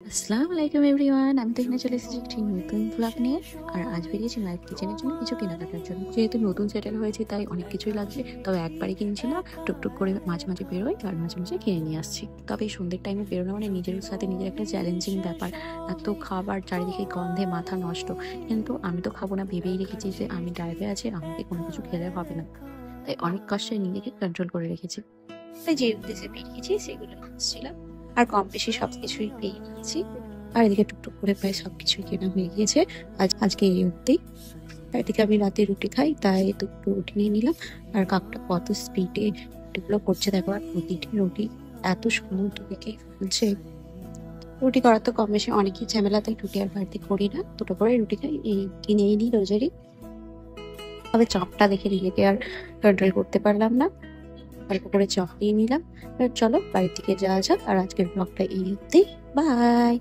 আসসালামু আলাইকুম এভরিওয়ান, আমি তো এখানে চলে এসেছি একটি নতুন ব্লগ নিয়ে। আর আজ বেরিয়েছি লাইভ কিচেনের জন্য কিছু কেনাকাটার জন্য। যেহেতু নতুন সেটেল হয়েছে তাই অনেক কিছুই লাগছে, তবে একবারই কিনছি না, টুকটুক করে মাঝে মাঝে বেরোই আর মাঝে মাঝে কিনে নিয়ে আসছি। তবে এই সন্ধ্যের টাইমে বেরোনো মানে নিজের সাথে নিজের একটা চ্যালেঞ্জিং ব্যাপার। এত খাবার, চারিদিকে গন্ধে মাথা নষ্ট, কিন্তু আমি তো খাবো না, ভেবেই রেখেছি যে আমি ডায়েটে আছি, আমাকে কোনো কিছু খেলে হবে না। তাই অনেক কষ্টে নিজেকে কন্ট্রোল করে রেখেছি। তাই যে উদ্দেশ্যে বেরিয়েছি সেগুলো খুঁজছিলাম, আর কম বেশি সবকিছুই পেয়ে নিয়েছি। আর এদিকে টুকটুক করে প্রায় সবকিছুই কেনা হয়ে গিয়েছে আজকে এই অবধি। আর এদিকে আমি রাতে রুটি খাই, তাই দুটো রুটি নিয়ে নিলাম। আর কাকটা কত স্পিডে রুটিগুলো করছে দেখো, আর প্রতিটি রুটি এত সুন্দর দুদিকে ফুলছে। রুটি করার তো কম বেশি অনেকই ঝামেলা, তাই রুটি আর বাড়িতে করি না, দুটো করে রুটি খাই, এই কিনেই নিই রোজেরই। তবে চপটা দেখে নিজেকে আর কন্ট্রোল করতে পারলাম না, অল্প করে চপ নিয়ে নিলাম। এবার চলো বাড়ির দিকে যাওয়া যাক, আর আজকের ব্লগটা এই অবধি। বাই।